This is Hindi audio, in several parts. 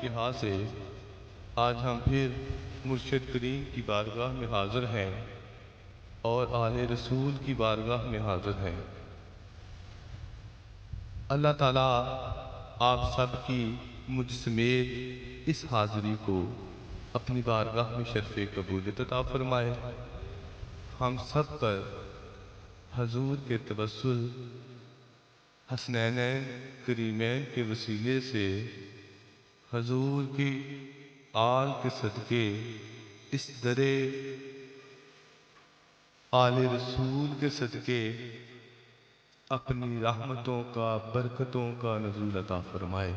के हाथ से आज हम फिर मुर्शिद करीम की बारगाह में हाज़िर हैं और आले रसूल की बारगाह में हाज़िर हैं। अल्लाह ताला आप सब की मुझ समेत इस हाज़िरी को अपनी बारगाह में शर्फ़ कबूलियत अता फरमाए। हम सब पर हजूर के तवस्सुल हसनैन करीमैन के वसीले से हजूर की आल के सदके इस दरे आले रसूल के सदके अपनी रहमतों का बरकतों का नज़ूल अता फरमाए।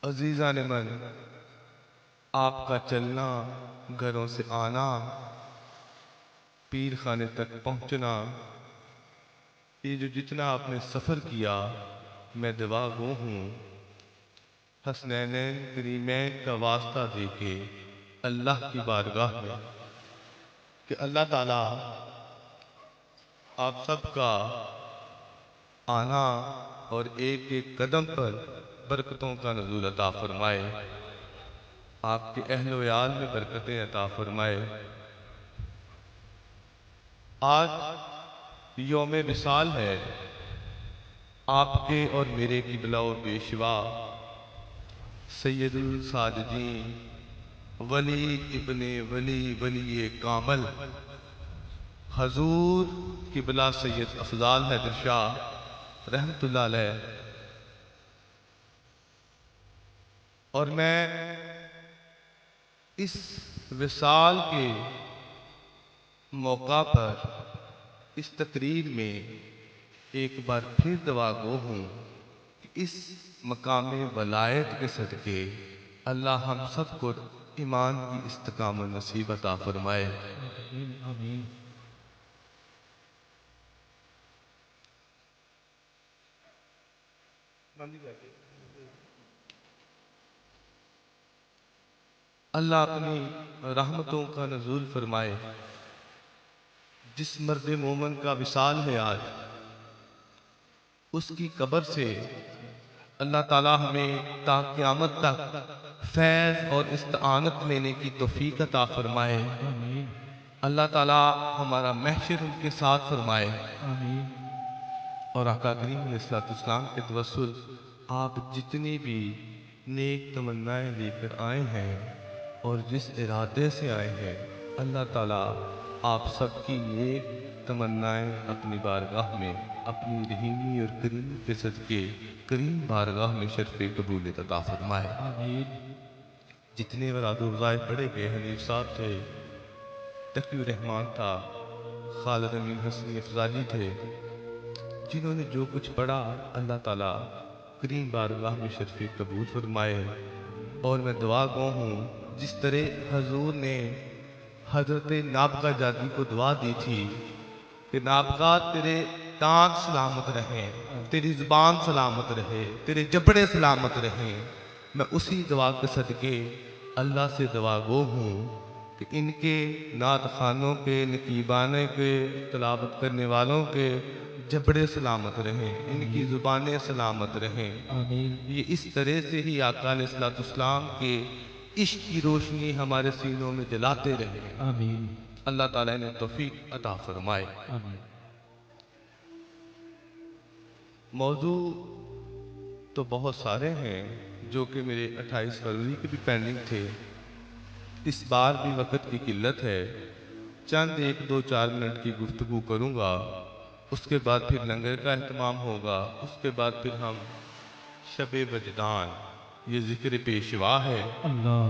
अजीज़ा ने मन, आपका चलना, घरों से आना, पीर खाने तक पहुँचना, ये जो जितना आपने सफ़र किया, मैं दुआ गो हूँ हसनैन करीमैन का वास्ता देके अल्लाह की बारगाह में कि अल्लाह ताला आप सबका आना और एक एक कदम पर बरकतों का नज़ूल अता फरमाए। आपके अहलो याल में बरकतें अता फरमाए। आज यौम विसाल है आपके और मेरे किबला व पेशवा सैयदुल साजिदीन वली इब्ने वली वली कामल हजूर किबला सैयद अफजाल हैदर शाह रहमतुल्लाह अलैह। और मैं इस विसाल के मौका पर इस तकरीर में एक बार फिर दुआ गो हूँ कि इस मकाम वलायत के सदके अल्लाह हम सब को ईमान की इस्तिकामत नसीब अता फरमाए। आमीन। अल्लाह अपनी रहमतों का नज़ूल फरमाए। जिस मर्द मोमन का विसाल है आज, उसकी कब्र से अल्लाह ताला हमें ता क़यामत तक फैज़ और इस्तानत लेने की तौफीक अता फरमाए। आमीन। अल्लाह ताला हमारा महशर उनके साथ फरमाए। आमीन। और आका करीम अलैहिस्सलाम के तवस्सुल आप जितनी भी नेक तमन्नाएं लेकर आए हैं और जिस इरादे से आए हैं, अल्लाह ताला आप सबकी नेक तमन्नाएं अपनी बारगाह में अपनी रहीमी और करीम के सदके करीम बारगाह में शर्फ़ कबूलियत अता फरमाए। आमीन। जितने वज़ाए पढ़े गए हनीफ साहब थे, तक़ीउर रहमान था, खालिद अमीन हसनी अफजाली थे, जिन्होंने जो कुछ पढ़ा अल्लाह ताला करीम बारगाह में शर्फ़ कबूल फरमाए। और मैं दुआ गो हूँ जिस तरह हजूर ने हजरत नाबगा जादी को दुआ दी थी कि नाबगा तेरे दांत सलामत रहें, तेरी ज़ुबान सलामत रहे, तेरे जबड़े सलामत रहें, मैं उसी दुआ के सदके अल्लाह से दुआ गो हूँ कि इनके नात खानों के, नकीबाने के, तलावत करने वालों के जबड़े सलामत रहें, इनकी ज़ुबानें सलामत रहें। आमीन। ये इस तरह से ही आका अलैहिस्सलाम के इश्क की रोशनी हमारे सीनों में जलाते रहें। आमीन। अल्लाह ताला ने तौफीक अता फरमाए। आमीन। मौजू तो बहुत सारे हैं जो कि मेरे 28 फरवरी के भी पेंडिंग थे। इस बार भी वक़्त की किल्लत है, चंद 1-2-4 मिनट की गुफ्तगू करूँगा, उसके बाद फिर लंगर का एहतमाम होगा, उसके बाद फिर हम शब वजदान, ये ज़िक्र पेशवा है, अल्लाह।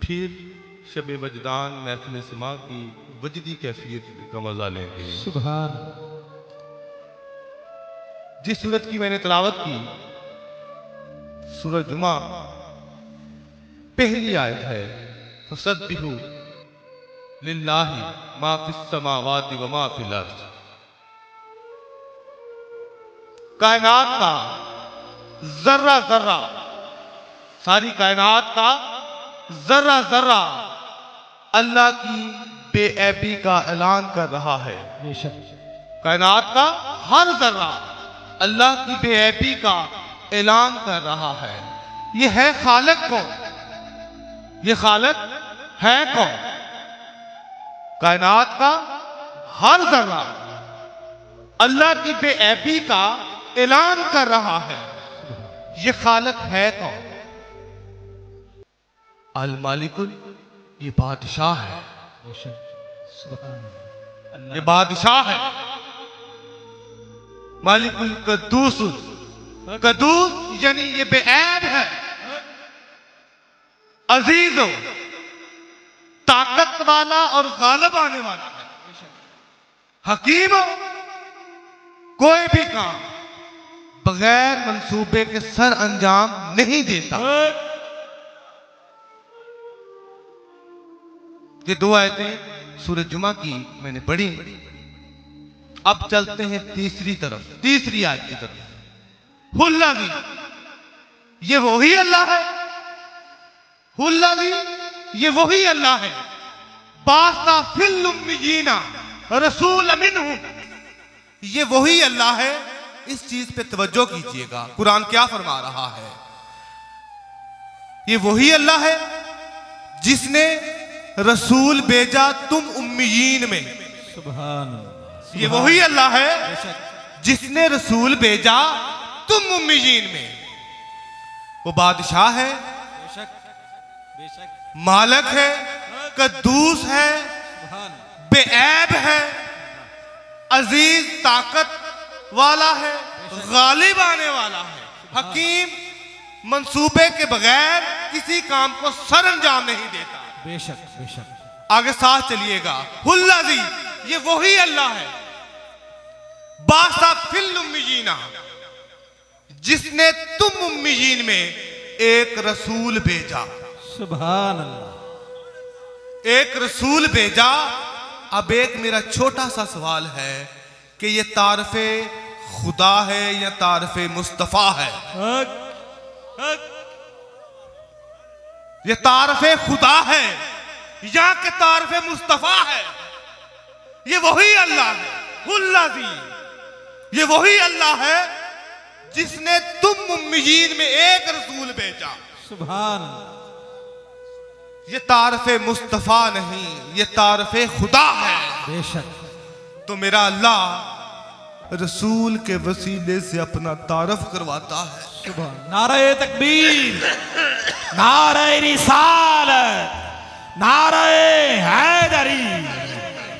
फिर शब वजदान महफिल समा की वजदी कैफियत का मज़ा लेंगे। सुभान। जिस सूरत की मैंने तलावत की, सूरह जुमा पहली आयत है, फसब्बिहू लिल्लाहि मा फिस समावाति व मा फिल अर्ज़। कायनात का जर्रा जर्रा, सारी कायनात का जर्रा जर्रा अल्लाह की बेऐबी का ऐलान कर रहा है। बेशक। कायनात का हर जर्रा अल्लाह की बेऐबी का ऐलान कर रहा है। ये है खालिक कौन? ये खालिक है कौन? कायनात का हर जर्रा अल्लाह की बेऐबी का ऐलान कर रहा है। ये खालिक है कौन? अल मालिकुल, ये बादशाह है। ये बादशाह है। मालिकुल कद्दूस, कद्दूस यानी ये बेऐब है। अजीजो, ताकत वाला और गालिब आने वाला है। हकीम, कोई भी काम बगैर मंसूबे के सर अंजाम नहीं देता। ये दो आयतें सूरह जुमा की मैंने पढ़ी। अब चलते हैं तीसरी तरफ, तीसरी आयत की तरफ। हुल्लाजी, ये वही अल्लाह है। हुल्लाजी, ये वही अल्लाह है। बासा फिल उम्मीयीना रसूल मिनहुम, ये वही अल्लाह है। इस चीज पे तवज्जो कीजिएगा, कुरान क्या फरमा रहा है। ये वही अल्लाह है जिसने रसूल भेजा तुम उम्मीयीन में। सुभान। ये वही अल्लाह है जिसने रसूल भेजा तुम उम्मीयीन में। वो बादशाह है, मालिक है, कद्दूस है, बेऐब है, अजीज ताकत वाला है, गालिब आने वाला है, हकीम, मंसूबे के बगैर किसी काम को सर अंजाम नहीं देता। बेशक बेशक। आगे साथ चलिएगा। हुल्लाजी, ये वही अल्लाह है। बासा फिल उम्मीयीना, जिसने तुम उम्मीयीन में एक रसूल भेजा। सुभान अल्लाह। एक रसूल भेजा। अब एक मेरा छोटा सा सवाल है कि ये तारफे खुदा है या तारफे मुस्तफा है? ये तारफे खुदा है या के तारफे मुस्तफा है? ये वही अल्लाह है। हुल्लाजी, ये वही अल्लाह है जिसने तुम उम्मीयीन में एक रसूल भेजा। सुभान। ये तारफे मुस्तफा नहीं, ये तारफे खुदा है। बेशक। तो मेरा अल्लाह रसूल के वसीले से अपना तारफ करवाता है। सुभान। नारे तकबीर, नारे रिसालत, नारे हैदरी,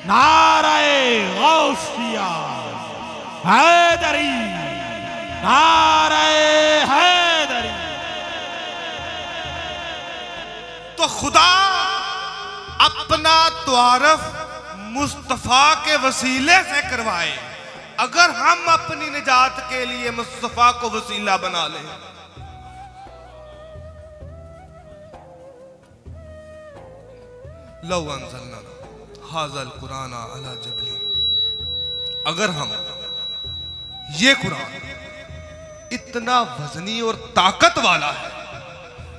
नारे गौसिया, हैदरी, नारे हैदरी। तो खुदा अपना तारफ मुस्तफा के वसीले से करवाए। अगर हम अपनी निजात के लिए मुस्तफा को वसीला बना लें, लौ अंज़लना हाज़ल कुरान अला जबली, अगर हम ये कुरान इतना वजनी और ताकत वाला है,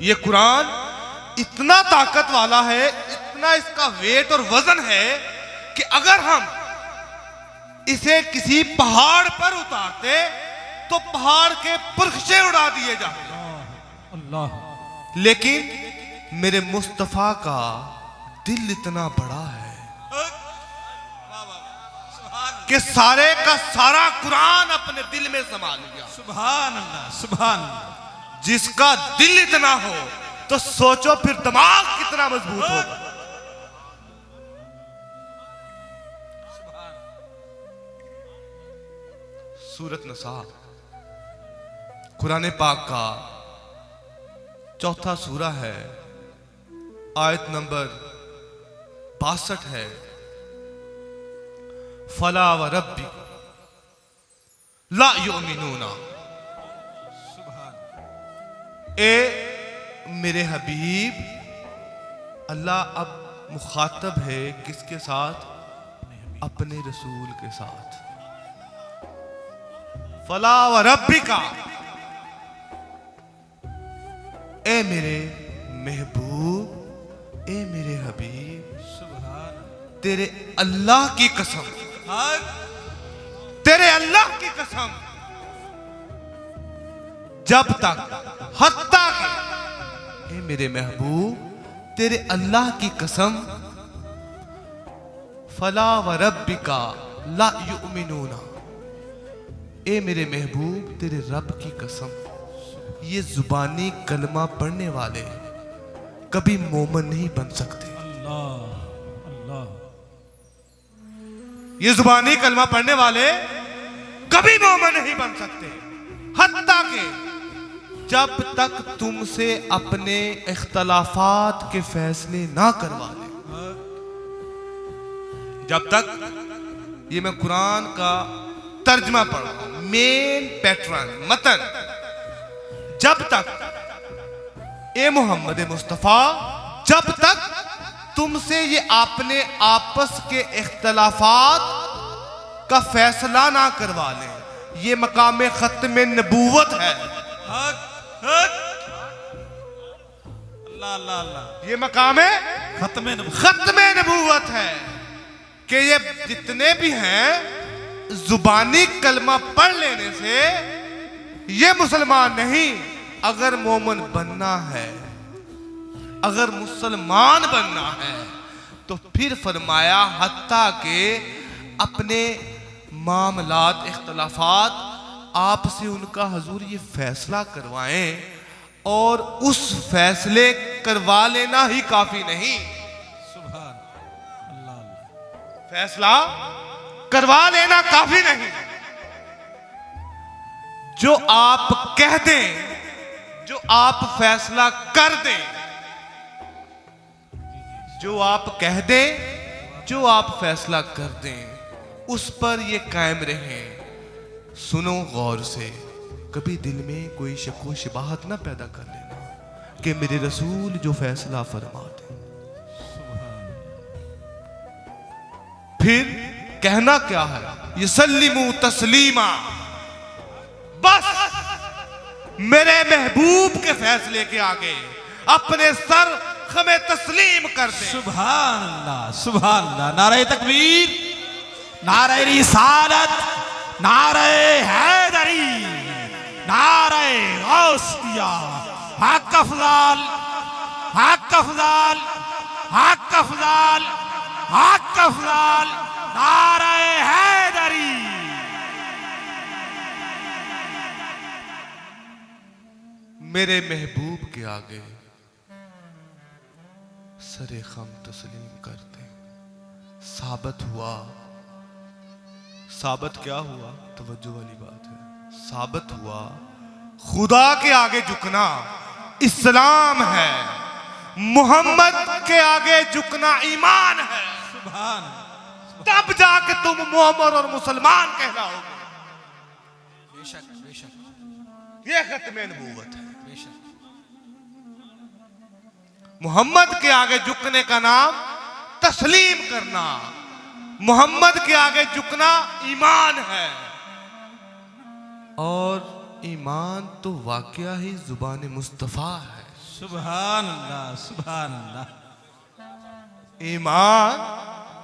ये कुरान इतना ताकत वाला है, इतना इसका वेट और वजन है कि अगर हम इसे किसी पहाड़ पर उतारते तो पहाड़ के पुरखशे उड़ा दिए जाते। अल्लाह। लेकिन मेरे मुस्तफा का दिल इतना बड़ा है कि सारे का सारा कुरान अपने दिल में समा लिया। सुभान अल्लाह। सुभान अल्लाह। जिसका दिल इतना हो तो सोचो फिर दिमाग कितना मजबूत होगा। सूरत नसा कुरान पाक का चौथा सूरा है, आयत नंबर 62 है। फला व रब्बी ला युमिनूना, ए मेरे हबीब, अल्लाह अब मुखातब है किसके साथ? अपने रसूल के साथ। फला व रब्बिका, ए मेरे महबूब, ए मेरे हबीब, तेरे अल्लाह की कसम, तेरे अल्लाह की कसम, जब तक हत्ता के, ए मेरे महबूब तेरे अल्लाह की कसम, फला व रब्बिका ला युमिनूना, ए मेरे महबूब तेरे रब की कसम, ये जुबानी कलमा पढ़ने वाले कभी मोमन नहीं बन सकते। अल्लाह अल्लाह। ये जुबानी कलमा पढ़ने वाले कभी मोमन नहीं बन सकते, हत्ता के जब तक तुमसे अपने इख्तलाफात के फैसले ना करवा ले। जब तक, ये मैं कुरान का तर्जमा पढ़ रहा हूं, मेन पैटर्न मतन, जब तक ए मोहम्मद मुस्तफा, जब तक तुमसे ये अपने आपस के इख्तलाफात का फैसला ना करवा ले, ये मकाम खत्म नबूवत है। हक हक। अल्लाह अल्लाह अल्लाह। ये मकाम खत्म नबूवत है कि ये जितने भी हैं जुबानी कलमा पढ़ लेने से ये मुसलमान नहीं। अगर मोमन बनना है, अगर मुसलमान बनना है तो फिर फरमाया हत्ता के अपने मामलात इख्तलाफात आपसे उनका हजूर ये फैसला करवाएं, और उस फैसले करवा लेना ही काफी नहीं, सुभान अल्लाह। फैसला करवा लेना काफी नहीं, जो आप कह दें, जो आप फैसला कर दें, जो आप कह दें, जो आप फैसला कर दें, उस पर ये कायम रहें। सुनो गौर से, कभी दिल में कोई शक व शुबहत ना पैदा कर लेना कि मेरे रसूल जो फैसला फरमाते। फिर कहना क्या है, यसल्लिमू तस्लीमा, बस मेरे महबूब के फैसले के आगे अपने सर हमें तस्लीम कर दे। सुभान अल्लाह सुभान अल्लाह। नारे तकबीर, नारे रिसालत, नारे हैदरी, नारे गौसिया, हक अफजाल, हक अफजाल, हक अफजाल, हक अफजाल, नारे हैदरी। मेरे महबूब के आगे सरे खम तस्लीम करते। साबित हुआ, साबित क्या हुआ, तवज्जो वाली बात है, साबित हुआ खुदा के आगे झुकना इस्लाम है, मोहम्मद के आगे झुकना ईमान है। सुभान। तब जाके तुम मोहम्मद और मुसलमान कहलाओगे। बेशक बेशक यह खत्म नबूवत है। बेशक। मोहम्मद के आगे झुकने का नाम तस्लीम करना, मोहम्मद के आगे झुकना ईमान है। और ईमान तो वाकया ही जुबान मुस्तफा है। सुभान अल्लाह सुभान अल्लाह। ईमान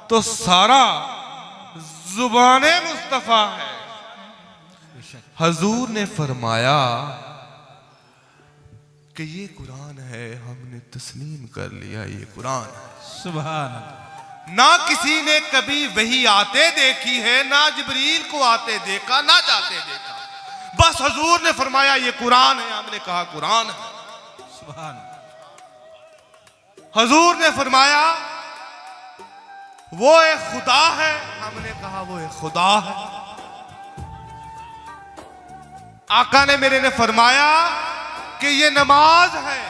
तो सारा जुबान मुस्तफा है। हजूर ने फरमाया कि ये कुरान है, हमने तस्लीम कर लिया, ये कुरान है। सुभान। ना किसी ने कभी वही आते देखी है, ना जिब्रील को आते देखा, ना जाते देखा, बस हजूर ने फरमाया ये कुरान है, हमने कहा कुरान है। सुभान। हजूर ने फरमाया वो एक खुदा है, हमने कहा वो एक खुदा है। आका ने मेरे ने फरमाया कि ये नमाज है,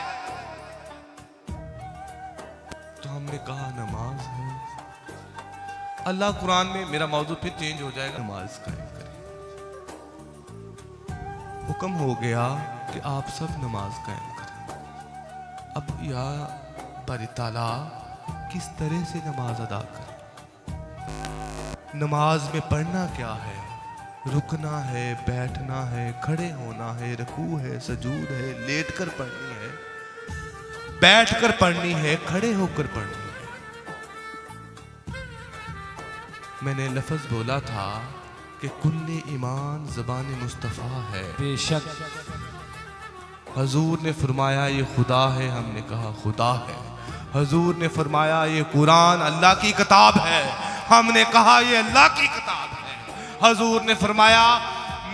तो हमने कहा नमाज है। अल्लाह कुरान में, मेरा मौजू फिर चेंज हो जाएगा, नमाज कायम करें। हुक्म हो गया कि आप सब नमाज कायम करें। अब या बारी ताला किस तरह से नमाज अदा करें? नमाज में पढ़ना क्या है? रुकना है, बैठना है, खड़े होना है, रुकू है, सजूद है, लेटकर पढ़नी है, बैठकर पढ़नी है, खड़े होकर पढ़नी है। मैंने लफ्ज बोला था कि कुल्ले ईमान ज़बान मुस्तफ़ा है। बेशक। हजूर ने फरमाया ये खुदा है, हमने कहा खुदा है। हजूर ने फरमाया ये कुरान अल्लाह की किताब है, हमने कहा ये अल्लाह की किताब है। हजूर ने फरमाया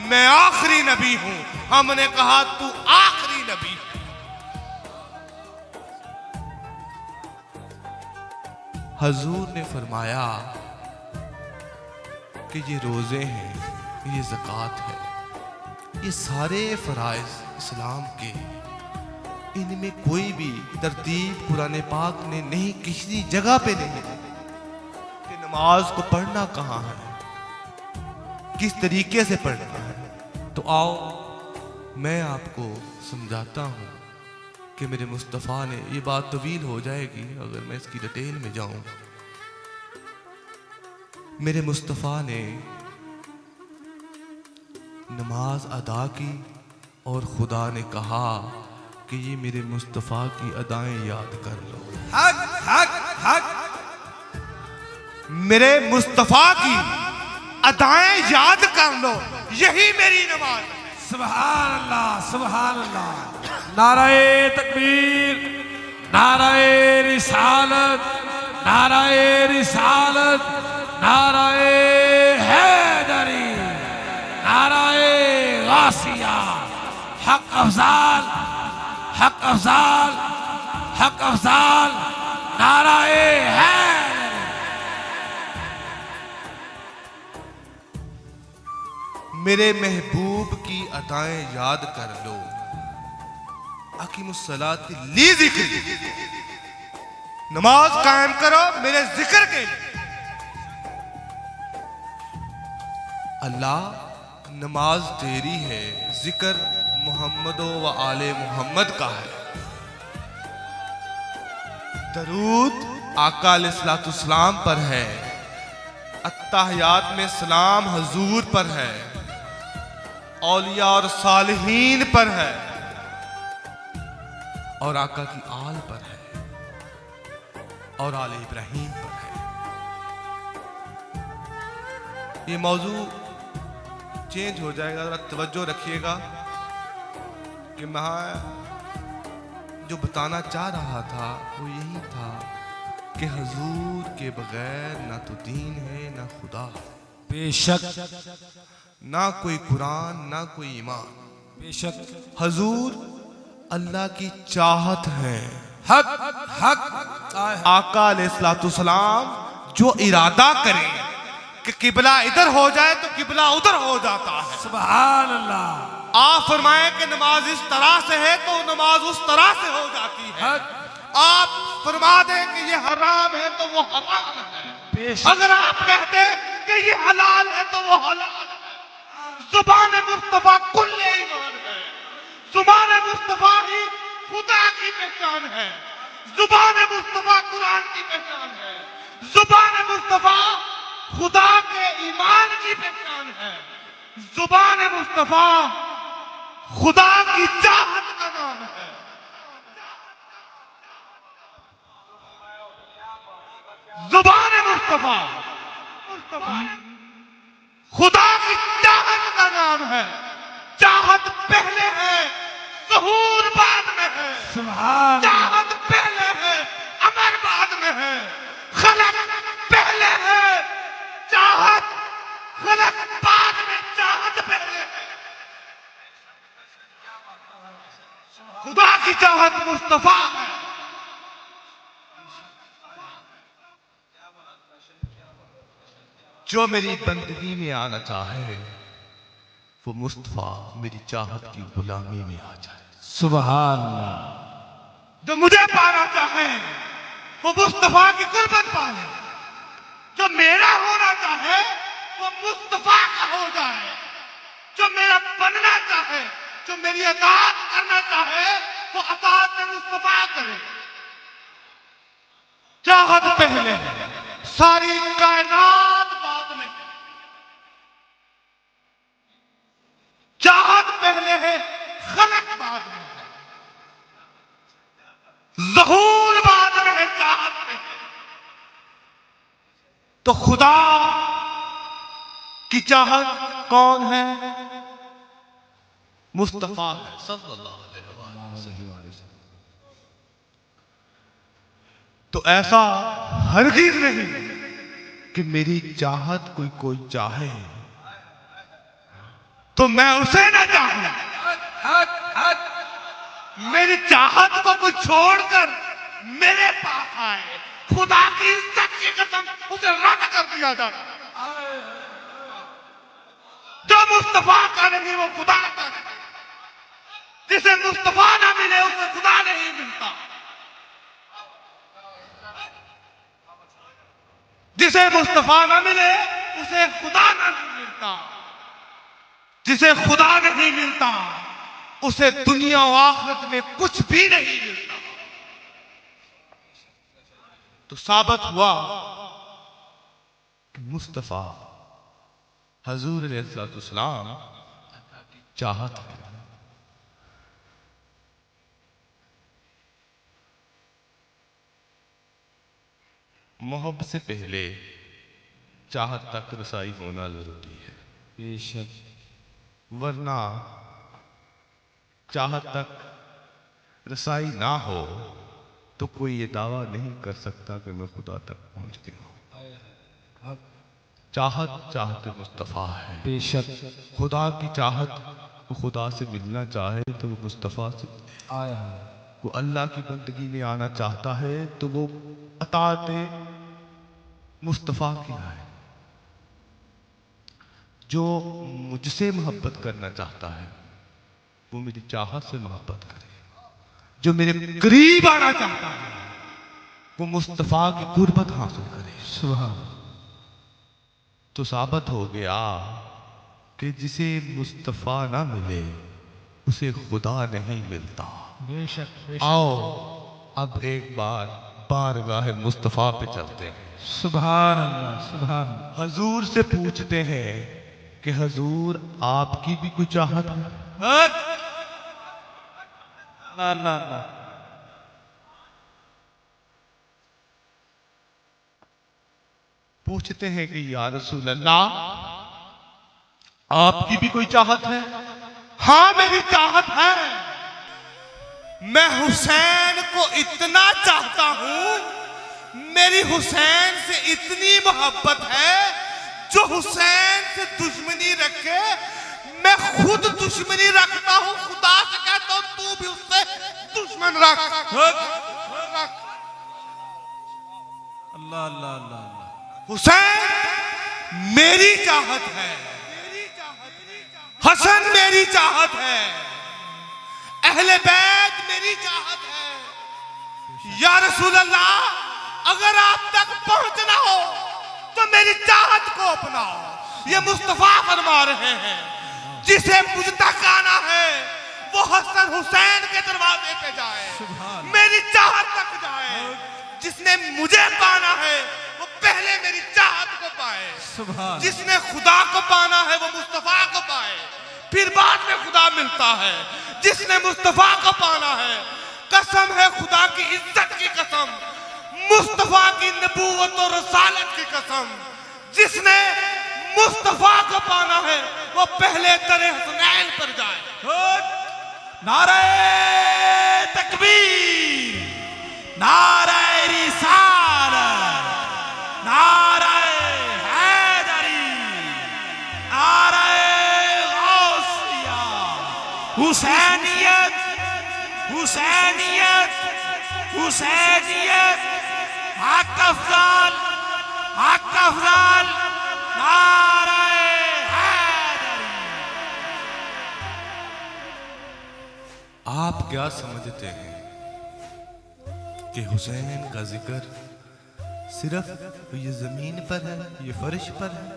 मैं आखिरी नबी हूं, हमने कहा तू आखिरी नबी है। हजूर ने फरमाया कि ये रोजे हैं, ये ज़कात है, ये सारे फराइज इस्लाम के, इनमें कोई भी तरतीब कुरान पाक ने नहीं, किसी जगह पे नहीं कि नमाज को पढ़ना कहाँ है, किस तरीके से पढ़ना है। तो आओ मैं आपको समझाता हूँ कि मेरे मुस्तफ़ा ने, ये बात तवील हो जाएगी अगर मैं इसकी डिटेल में जाऊं। मेरे मुस्तफ़ा ने नमाज अदा की और खुदा ने कहा कि ये मेरे मुस्तफ़ा की अदाएं याद कर लो। हक हक हक। मेरे मुस्तफ़ा की अदाएं याद कर लो, यही मेरी नमाज है। सुभान अल्लाह, सुभान अल्लाह। नाराए तकबीर, नाराए रिसालत, नाराए रिसालत, नाराए हैदरी, नाराए गासिया। हक अफजाल, हक अफजाल, हक अफजाल, नाराए हैदरी। मेरे महबूब की अदाएं याद कर लो। अकीमुस्सलात ली जिक्र, नमाज कायम करो मेरे जिक्र के लिए। अल्लाह नमाज तेरी है, जिक्र मोहम्मद व आले मोहम्मद का है। दरूद आका अलैहिस्सलाम पर है, अत्तहियात में सलाम हजूर पर है, औलिया और सालिहीन पर है, और आका की आल पर है, और आले इब्राहीम पर है। ये मौजू चेंज हो जाएगा, जरा तवज्जो रखिएगा कि मैं जो बताना चाह रहा था वो यही था कि हजूर के बगैर ना तो दीन है ना खुदा, बेशक ना कोई कुरान ना कोई ईमान। बेशक हजूर अल्लाह की चाहत है। हक हक। आका अलैहिस्सलाम जो इरादा करें कि किबला इधर हो जाए तो किबला उधर हो जाता है। सुभान अल्लाह। आप फरमाएं कि नमाज इस तरह से है तो नमाज उस तरह से हो जाती है। आप फरमा दें कि ये हराम है तो वो हराम है। अगर आप कहते कि ये हलाल है तो वो हलाल है। जुबान मुस्तफा कुल्ले ईमान है। जुबान मुस्तफा ही खुदा की पहचान है। जुबान मुस्तफा कुरान की पहचान है। जुबान मुस्तफा खुदा के ईमान की पहचान है। जुबान मुस्तफा खुदा की चाहत का नाम है। जुबान मुस्तफा खुदा की चाहत का नाम है। चाहत पहले है, ज़हूर बाद में है। सुभान। चाहत पहले है, अमर बाद में है। खलक पहले है, चाहत खलक बाद में, चाहत पहले है। खुदा की चाहत मुस्तफा है। जो मेरी बंदगी में आना चाहे वो मुस्तफा मेरी चाहत की गुलामी में आ जाए। सुभान अल्लाह। जो मुझे पाना चाहे वो मुस्तफा की कुर्बत पाए। जो मेरा होना चाहे वो मुस्तफा का हो जाए। जो मेरा बनना चाहे, जो मेरी अताअत करना चाहे वो अताअत में मुस्तफा करे। चाहत पहले है, सारी कायनात बाद में। चाहत पहले है, खलक बाद में है। ज़हूर बाद में है, चाहत पहले। तो खुदा की चाहत कौन है? मुस्तफा है सल्लल्लाहु अलैहि वसल्लम। तो ऐसा हरगिज़ नहीं कि मेरी चाहत कोई चाहे तो मैं उसे ना चाहूं, मेरी चाहत को कोई छोड़कर मेरे पास आए, खुदा की इज्जत की कसम उसे रद्द कर दिया जाए। जो मुस्तफा का नहीं वो खुदा का नहीं, जिसे मुस्तफा ना मिले उसे खुदा नहीं मिलता, जिसे मुस्तफा ना मिले उसे खुदा नहीं मिलता, जिसे खुदा नहीं मिलता उसे दुनिया और आखिरत में कुछ भी नहीं मिलता। तो साबित हुआ कि मुस्तफा हजूर अलैहिस्सलाम चाहत है। मोहब्बत से पहले चाहत तक रसाई होना जरूरी है, बेशक, वरना चाहत तक रसाई ना हो तो कोई ये दावा नहीं कर सकता कि मैं खुदा तक पहुंच गया हूं। चाहत चाहते मुस्तफा है। बेशक, खुदा की चाहत, वो खुदा से मिलना चाहे तो वो मुस्तफा से, आया है। वो अल्लाह की बंदगी में आना चाहता है तो वो अताते मुस्तफा की है। जो मुझसे मोहब्बत करना चाहता है वो मेरी चाहत से मोहब्बत करे, जो मेरे करीब आना चाहता है वो मुस्तफा की कुर्बत हासिल करे। सुभान। तो साबित हो गया कि जिसे मुस्तफा ना मिले उसे खुदा नहीं मिलता। बेशक, बेशक। आओ अब एक बार बारगाह मुस्तफा पे चलते हैं। सुभान अल्लाह, सुभान। हजूर से पूछते हैं कि हजूर आपकी भी कोई चाहत है? ना ना ना, पूछते हैं कि या रसूल अल्लाह आपकी भी कोई चाहत है? हाँ मेरी चाहत है। मैं हुसैन को इतना चाहता हूं, मेरी हुसैन से इतनी मोहब्बत है, जो हुसैन से दुश्मनी रखे मैं खुद दुश्मनी रखता हूं। खुदा से कहता हूं तू भी उससे दुश्मन रख। अल्लाह अल्लाह अल्लाह अल्लाह। हुसैन मेरी चाहत है, हसन मेरी चाहत है, अहले बैत मेरी चाहत है। या रसूल अल्लाह अगर आप तक पहुंचना हो तो मेरी चाहत को अपनाओ। ये मुस्तफा फरमा रहे हैं जिसे मुझ तक आना है वो हसन हुसैन के दरवाजे पे जाए, मेरी चाहत तक जाए। जिसने मुझे पाना है वो पहले मेरी चाहत को पाए, जिसने खुदा को पाना है वो मुस्तफा को पाए, फिर बाद में खुदा मिलता है। जिसने मुस्तफा को पाना है, कसम है खुदा की इज्जत की कसम, मुस्तफा की नबूवत और रसालत की कसम, जिसने मुस्तफा को पाना है वो पहले दरे हुसैन पर जाए। नारे तकबीर, नारे रिसालत, नारे हैदरी, नारे गौसिया, हुसैनियत, हुसैनियत, हुसैनियत, हक अफजाल, हक अफजाल, नारे हैदरी। आप क्या समझते हैं कि हुसैन का जिक्र सिर्फ ये जमीन पर है, ये फर्श पर है?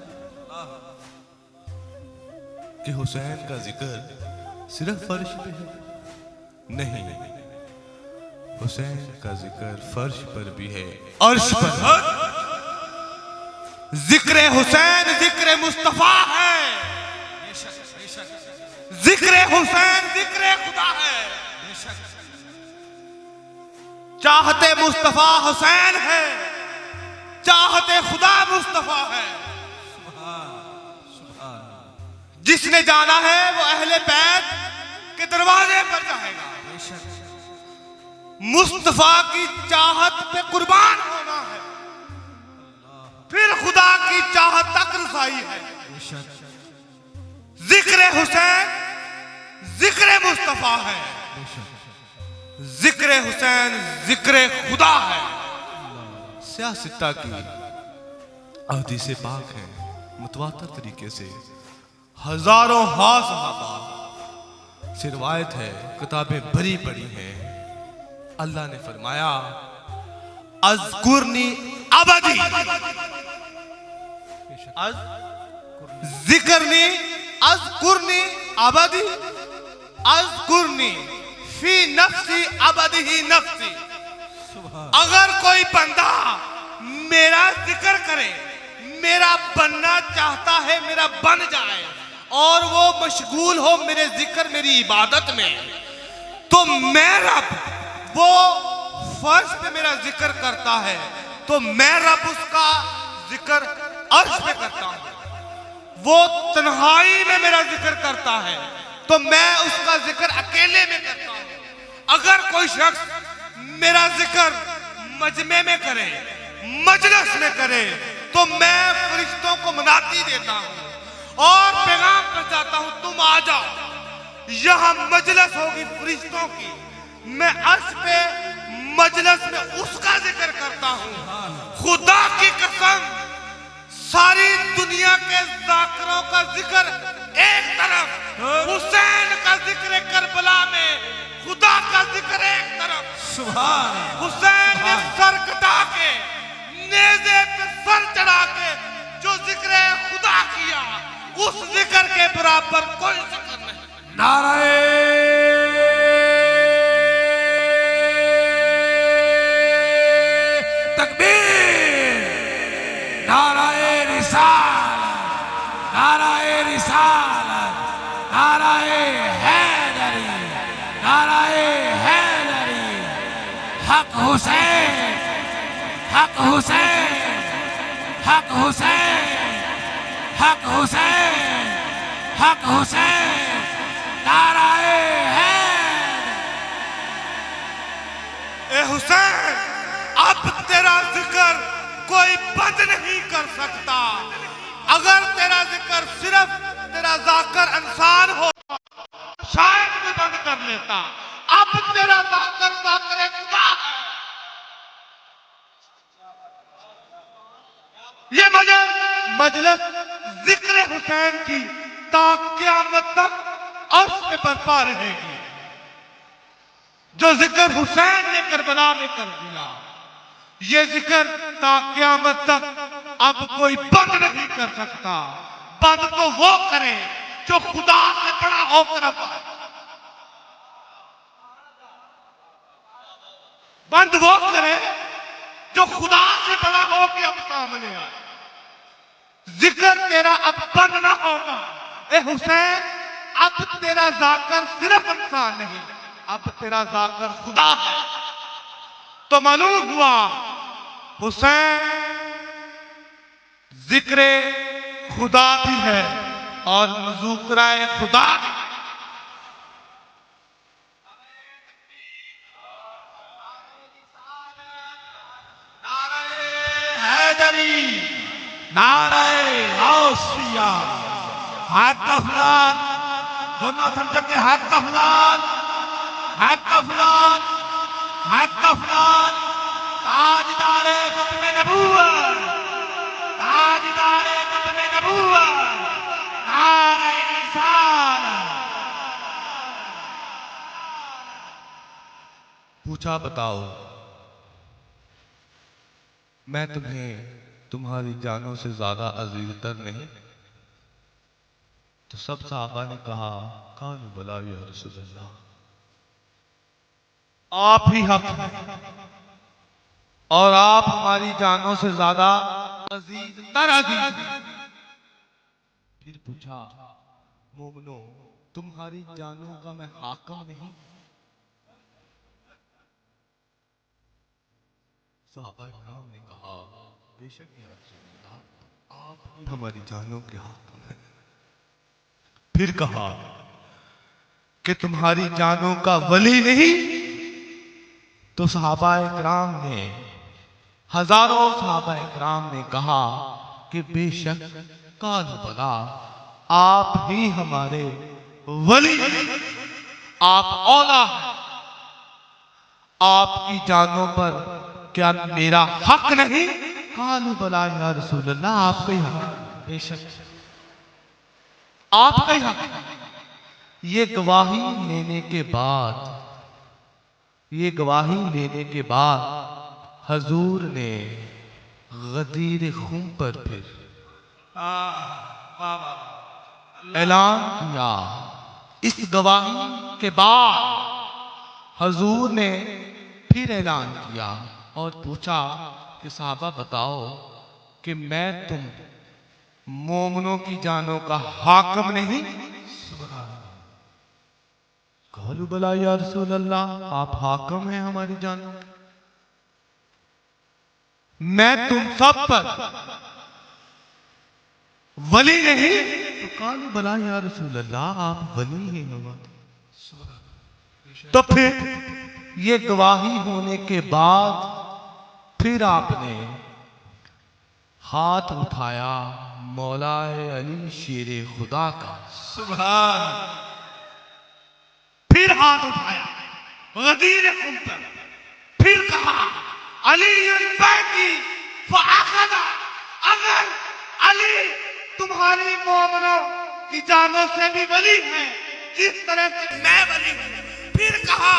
कि हुसैन का जिक्र सिर्फ फर्श पे है? नहीं, हुसैन का जिक्र फर्श पर भी है, अर्श पर। जिक्र हुसैन जिक्र मुस्तफा है, जिक्र हुसैन जिक्र खुदा है। चाहते मुस्तफा हुसैन है, चाहते खुदा मुस्तफा है। जिसने जाना है वो अहले बैत के दरवाजे पर जाएगा। मुस्तफा की चाहत पे कुर्बान होना है, फिर खुदा की चाहत तक रसाई है। जिक्र हुसैन जिक्र मुस्तफा है, जिक्र हुसैन जिक्र खुदा है। सियासता की हदीस पाक है, मुतवातर तरीके से हजारों सहाबा से रिवायत है, किताबें भरी पड़ी हैं। अल्लाह ने फरमाया अज़कुरनी अबदी, जिक्रनी अज़कुरनी अबदी, अज़कुरनी फी नफ्सी अबदी ही नफ्सी। अगर कोई बंदा मेरा जिक्र करे, मेरा बनना चाहता है, मेरा बन जाए, और वो मशगूल हो मेरे जिक्र मेरी इबादत में, तो मैं रब, वो फर्श पे मेरा जिक्र करता है तो मैं रब उसका जिक्र अर्श पे करता हूं। वो तन्हाई में मेरा जिक्र करता है तो मैं उसका जिक्र अकेले में करता हूं। अगर कोई शख्स मेरा जिक्र मजमे में करे, मजलिस में करे, तो मैं फरिश्तों को मनाती देता हूं और पैगाम पहुंचाता हूं, तुम आ जाओ, यहां मजलिस होगी फरिश्तों की, मैं अर्श पे मजलिस में उसका जिक्र करता हूं। खुदा की कसम, सारी दुनिया के जाकिरों का जिक्र एक तरफ, हुसैन का जिक्र करबला में, खुदा का जिक्र एक तरफ। सुभान हुसैन ने सर कटा के, नेज़े पे सर चढ़ा के जो जिक्र खुदा किया, उस जिक्र के बराबर कोई जिक्र नहीं। नाराए तकबीर, नाराए रिसालत, नाराए रिसालत, नाराए हैदरी, नाराए हैदरी। हक हुसैन, हक हुसैन, हक हुसैन, हक हुसैन, हक हुसैन, नाराए हैदर। ए हुसैन, अब तेरा जिक्र कोई बंद नहीं कर सकता। अगर तेरा जिक्र सिर्फ तेरा जाकर इंसान हो, शायद मैं बंद कर लेता। अब तेरा जाकर जाकर खुदा है। ये मजलिस जिक्र हुसैन की ता क़यामत तक अर्श पे बरपा रहेगी। जो जिक्र हुसैन ने करबला में कर दिया, ये जिक्र ता क़यामत तक अब कोई बंद नहीं कर सकता। बंद तो वो करे जो खुदा से बड़ा होकर अब आए। बंद वो करे जो खुदा से बड़ा होकर अब सामने आए। जिक्र तेरा अब बंद ना होगा। ए हुसैन, अब तेरा जाकर सिर्फ इंसान नहीं, अब तेरा जाकर खुदा है। तो मालूम हुआ हुसैन जिक्र खुदा भी है और ज़ुक्राए खुदा भी। हैदरी, नाराए गौसिया, हाथ का फुलान, दोनों समझ के हाथ का फुलान, हाथ का फुलान, हाथ का फुलान। ताजदारे खत्म नबूवत, ताजदारे खत्म नबूवत, नारे रिसालत। पूछा बताओ, मैं तुम्हें तुम्हारी जानों से ज्यादा अजीजतर नहीं? तो सब सहाबा ने कहा, कान बला या रसूलल्लाह, आप ही हक हैं और आप हमारी जानों से ज्यादा अजीज तर अजीज हैं। फिर पूछा, मोमनो, तुम्हारी जानों का मैं हाकिम नहीं? सहाबा इकराम ने कहा, बेशक या रसूलल्लाह, आप ही हमारी जानों के हाकिम हैं। फिर कहा, कि तुम्हारी जानों का वली नहीं? तो सहाबाए किराम ने, हजारों सहाबाए किराम ने कहा कि बेशक काल बला आप ही हमारे वली हैं, आप औला हैं, आपकी जानों पर क्या मेरा हक नहीं? काल बला या रसूल अल्लाह, आपका ही हक, बेशक आपका ही हक। ये गवाही लेने के बाद, ये गवाही लेने के बाद हजूर ने गदीर खून पर फिर ऐलान किया। इस गवाही के बाद हजूर ने फिर ऐलान किया और पूछा कि साहबा बताओ कि मैं तुम मोमनों की जानों का हाकिम नहीं? कहलू बला या रसूल अल्लाह, आप हाकिम हैं हमारी जानों। मैं तुम सब पर वली नहीं? तो कहलू बला या रसूल अल्लाह, आप वली हैं हमारे। तो फिर ये गवाही होने के बाद फिर आपने हाथ उठाया मौलाए अली शेरे खुदा का। सुभान। फिर हाथ उठाया गदीर खुद पर, फिर कहा अली बैती फअखदा, अगर अली तुम्हारी मोमनों की जानों से भी वली है जिस तरह से मैं वली हूं। फिर कहा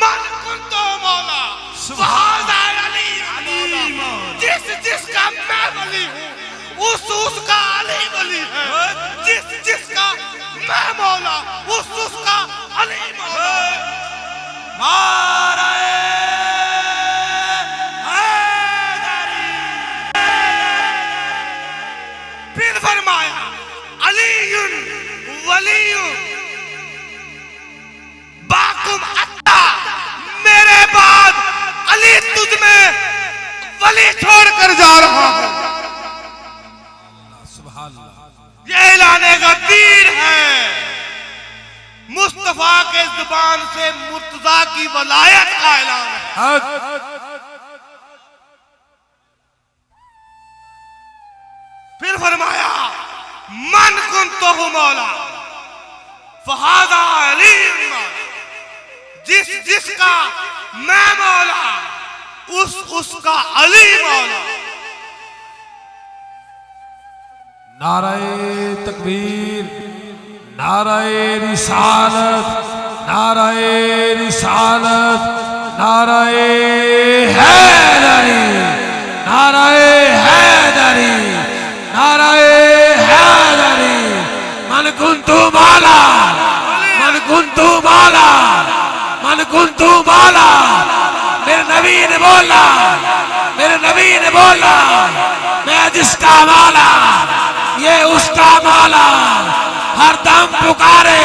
मन कुंतो मौला फहादा अली मौला, जिसका मैं वली हूं उसका अली वली है, जिसका मैं मौला उसका अली मौला। नाराए हैदरी। फिर फरमाया अलीयुन वलीयुन बाकुम अत्ता, मेरे बाद अली तुझ में वली छोड़कर जा रहा हूं। सुभान अल्लाह। ये ऐलाने गदीर है। मुस्तफा के जुबान से मुर्तजा की वलायत का ऐलान है। फिर फरमाया मन कुंतो मौला फहादा अली मौला, जिसका मैं मौला उसका अली मौला। नाराए तकबीर, नाराए रिसालत, नाराए रिसालत, नाराए हैदरी, नाराए हैदरी, नाराए हैदरी। मन कुंतु माला, मन कुंतु माला, मन कुंतु माला। मेरे नबी ने बोला, मेरे नबी ने बोला, मैं जिसका माला ये उसका माला, हर दम पुकारे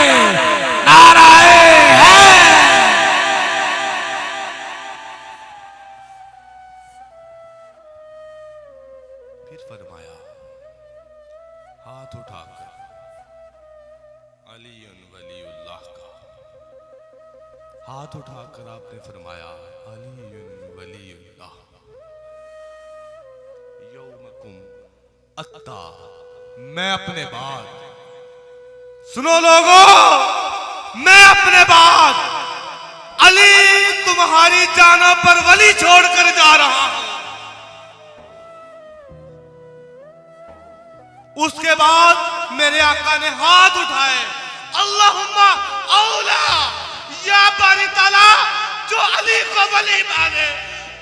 नाराए है। फिर फरमाया हाथ उठाकर अली वलीउल्लाह का, हाथ उठाकर आपने फरमाया अली वलीउल्लाह यौमकुम अत्ता, मैं अपने बाद, सुनो लोगों, मैं अपने बाद अली तुम्हारी जानों पर वली छोड़कर जा रहा हूं। उसके बाद मेरे आका ने हाथ उठाए, अल्लाहुम्मा औला, या बारी ताला जो अली को वली माने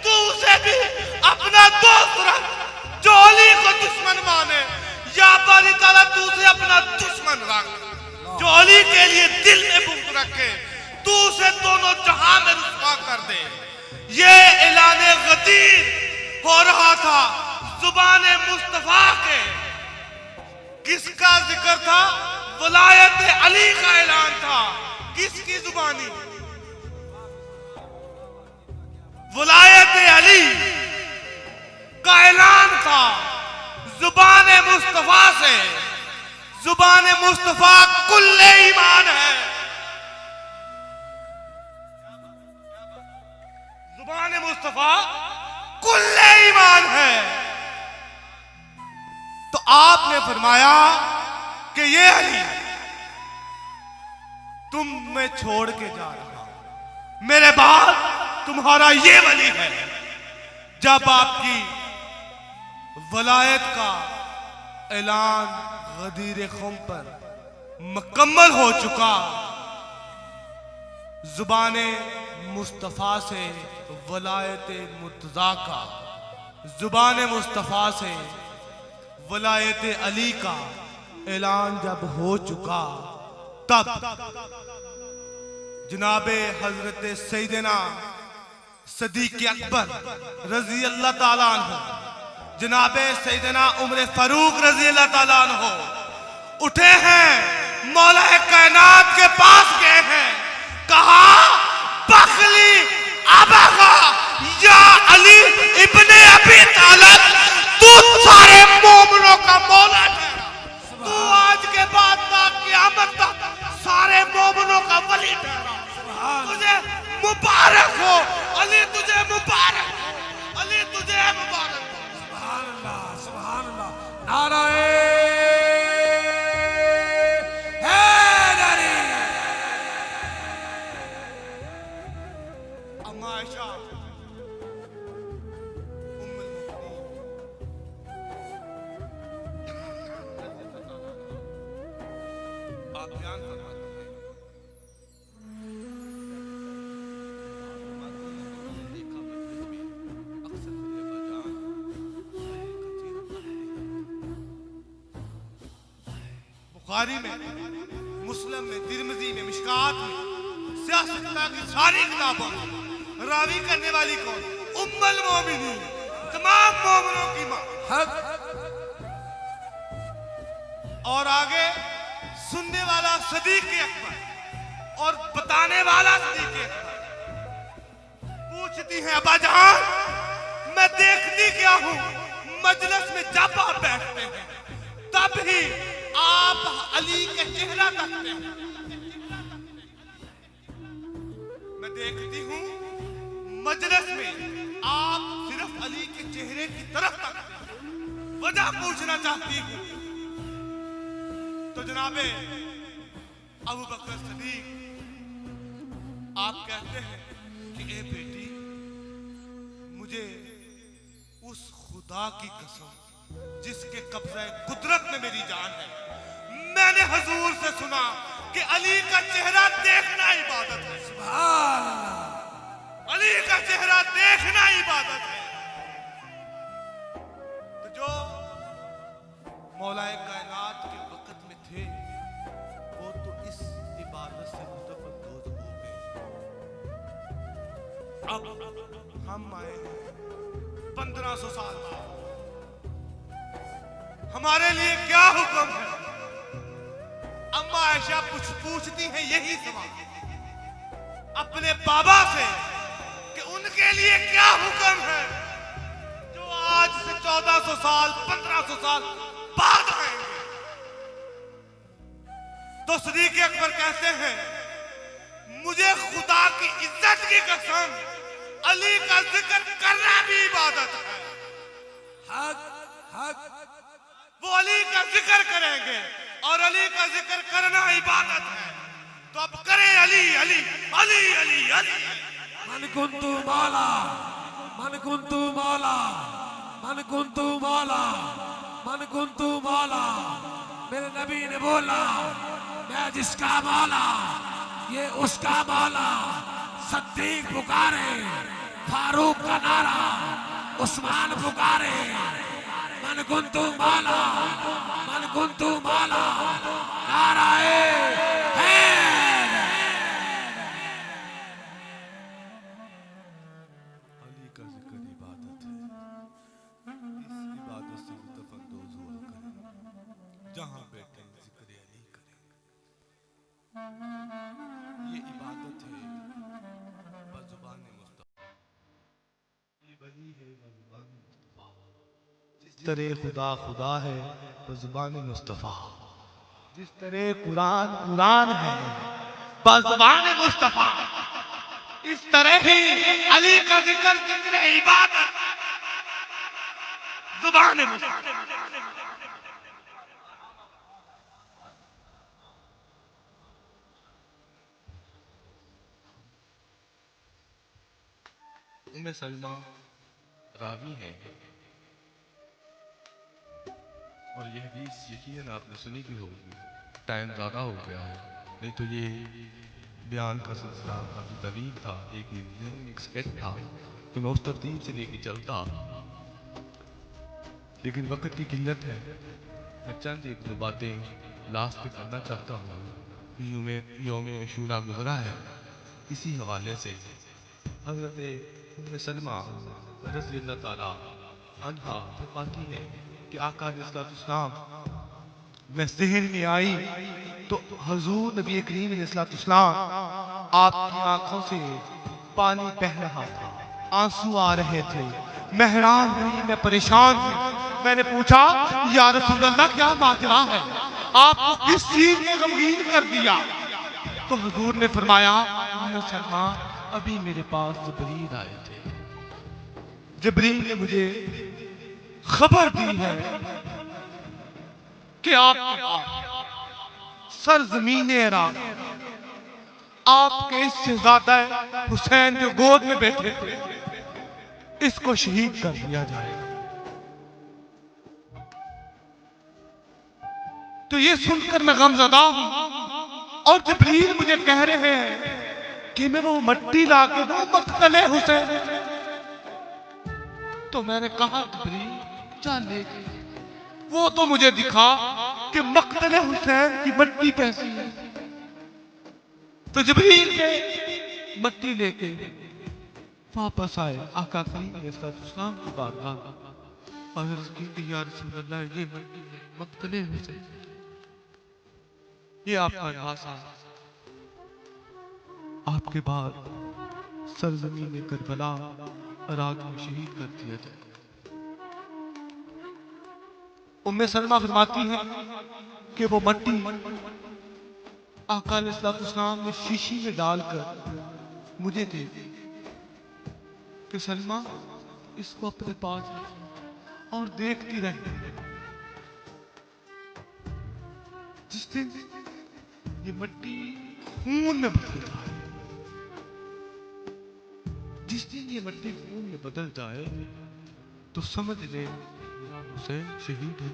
तू उसे भी अपना दोस्त रख, जो अली को दुश्मन माने या बारी ताला तू उसे अपना दुश्मन रख, जो अली के लिए दिल में बुग़्ज़ रखे तू उसे दोनों जहां में रुसवा कर दे। ये ऐलाने गदीर हो रहा था जुबाने मुस्तफा के। किसका जिक्र था? वलायत अली का ऐलान था। किसकी जुबानी? वलायत अली का ऐलान था जुबाने मुस्तफा से। जुबाने मुस्तफा कुल्ले ईमान है। जुबान मुस्तफा कुल्ले ईमान है। तो आपने फरमाया कि ये अली तुम मैं छोड़ के जा रहा हूं, मेरे बाद तुम्हारा ये वली है। जब आपकी वलायत का ऐलान गदीर खुम पर मुकम्मल हो चुका, जुबाने मुस्तफा से वलायत मुर्तजा का, जुबाने मुस्तफा से वलायत अली का ऐलान जब हो चुका, तब जनाबे हजरत सैयदना सदीक अकबर रजी अल्लाह ताला अन्हु, जनाबे सैयदना उमर फारूक रजी अल्लाह ताला अन्हु उठे हैं, मौला कायनात के पास गए हैं, कहा बखली अबगा या अली इब्ने अबी तालिब, तू सारे मोमिनों का मौला ठहरा, तू आज के बाद क़यामत तक सारे मोमिनों का वली ठहरा। तुझे मुबारक हो अली, तुझे मुबारक हो अली, तुझे मुबारक हो। सुभान अल्लाह, सुभान अल्लाह। नाराए हैदरी। अम्मा आयशा आप बयान फरमाते हैं, बुखारी में, मुस्लिम में, तिरमिज़ी में, मिशकात में, सियासत की सारी किताबों में रावी करने वाली कौन? उम्मुल मोमिनीन, तमाम मोमिनों की मां। और आगे सुनने वाला सदीक अकबर और बताने वाला सदीक अकबर। पूछती हैं अब्बा जान, मैं देखती क्या हूं, मजलिस में जब आप बैठते हैं तब ही आप अली के चेहरा तकते हैं। मैं देखती हूं मजलिस में आप सिर्फ अली के चेहरे की तरफ तकते हैं। वजह पूछना चाहती हूं। तो जनाबे अबू बकर सदीक आप कहते हैं कि ए बेटी, मुझे उस खुदा की कसम जिसके कब्ज़े कुदरत में मेरी जान है, मैंने हुजूर से सुना कि अली का चेहरा देखना इबादत है। सुभान अल्लाह। अली का चेहरा देखना इबादत है। तो जो मौलाए कायनात के वक्त में थे वो तो इस इबादत से मुतफिक हो गए। अब हम आए हैं 1500 साल बाद, हमारे लिए क्या हुक्म है? अम्मा आयशा पूछती हैं यही सवाल अपने बाबा से कि उनके लिए क्या हुक्म है जो आज से 1400 साल 1500 साल बाद आएंगे। तो सदीक अकबर कहते हैं, मुझे खुदा की इज्जत की कसम अली का जिक्र करना भी इबादत है। हक हक। वो अली का जिक्र करेंगे और अली का जिक्र करना इबादत है। तो अब करें अली अली अली अली अली। मन कुंतु मौला, मन कुंतु मौला, मन कुंतु मौला, मन कुंतु मौला। मेरे नबी ने बोला, मैं जिसका मौला ये उसका मौला। सद्दीक पुकारे, फारूक का नारा, उस्मान पुकारे, मन कुंतु मौला, मन कुंतु मौला। नाराए अली का जिक्र इबादत है। इस इबादत से मुतफंदोज हुआ करें, जहां बैठे जिक्र अली करें। ये इबादत है बज़ुबान मुस्तफा। ये बनी है बज़ुबान मुस्तफा। जिस तरह खुदा खुदा है बज़ुबान मुस्तफा, जिस तरह कुरान कुरान है बज़ुबान मुस्तफा। इस तरह ही अली का जिक्र, जिक्र इबादत, जुबान मुबारक। उम्मे सलमा रावी है और यह हदीस यकीनन आपने सुनी भी होगी। टाइम ज़्यादा हो गया है, नहीं तो ये बयान का सिलसिला काफ़ी तवील था। एक स्केच था तो मैं उस तरतीब से लेके चलता, लेकिन वक्त की किल्लत है। मैं चंद एक दो बातें लास्ट पे करना चाहता हूँ। यौम शूरा गुज़रा है, इसी हवाले से हज़रत उम्मे सलमा रज़ी अल्लाह ताला अन्हा फरमाती है कि आका अलैहिस्सलाम मैं ज़हन में आई तो हुजूर नबी करीम अलैहिस्सलाम आपकी आंखों से पानी बह रहा था, आंसू आ रहे थे। मैं हैरान हुई, मैं परेशान हुई। मैंने पूछा, या रसूल अल्लाह क्या माजरा है, आपको किस चीज ने गमगीन कर दिया? तो हुजूर ने फरमाया, सलमा अभी मेरे पास जिब्रील आए थे। जिब्रील ने मुझे खबर दी है कि आप सरजमीन इराक आपके इस शहजादा हुसैन जो गोद में बैठे थे, इसको शहीद कर दिया जाएगा। तो ये सुनकर मैं गमज़दा हूं और जिब्रील मुझे कह रहे हैं कि मैं वो मट्टी ला के दूं मक्तले हुसैन। तो मैंने कहा, जिब्रील चल ले, वो तो मुझे दिखा कि मक्तले हुसैन की मट्टी कैसी है। तो जिब्रील के मट्टी लेके वापस आए आका करीम अलैहिस्सलाम की बारगाह और अर्ज़ की कि या रसूल अल्लाह, ये मट्टी मक्तले हुसैन, ये आपका नासा आपके बाद सरजमीन करबला इराक में शहीद कर दिया जाए। उम्मे सलमा फरमाती है कि वो मट्टी आका अलैहिस्सलाम ने शीशी में डालकर मुझे दे दी कि सलमा इसको अपने पास रख और देखती रहे। जिस दिन ये मट्टी खून में बदल जाए, जिस दिन ये मट्टी खून में बदल जाए तो समझ ले हुसैन शहीद है।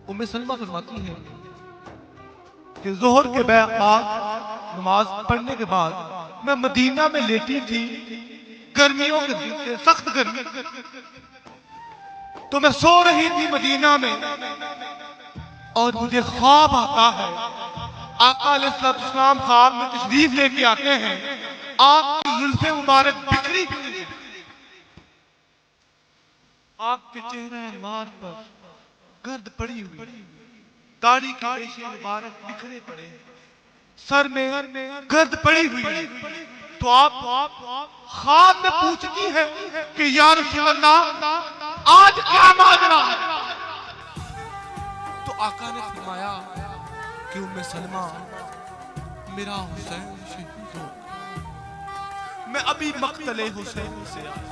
उम्मे सलमा फरमाती है कि जोहर के बाद नमाज पढ़ने के बाद मैं मदीना में लेटी थी, गर्मियों के दिन थे, सख्त गर्मी। तो मैं सो रही थी मदीना में और मुझे ख्वाब आता है। आका अलैहिस्सलाम ख्वाब में तशरीफ लेके आते हैं, आपकी जुल्फे मुबारक बिखरी हुई, आपके चेहरे मार पर गर्द पड़ी हुई, दाढ़ी की रेशे मुबारक बिखरे पड़े, सर में गर्द पड़ी हुई। तो आप ख्वाब में पूछती है कि या रसूल अल्लाह, आज क्या माजरा है? तो आका ने फरमाया कि उम्मे सलमा, मेरा हुसैन शहीद हो गया, मैं अभी मक्तले हुसैन से आया।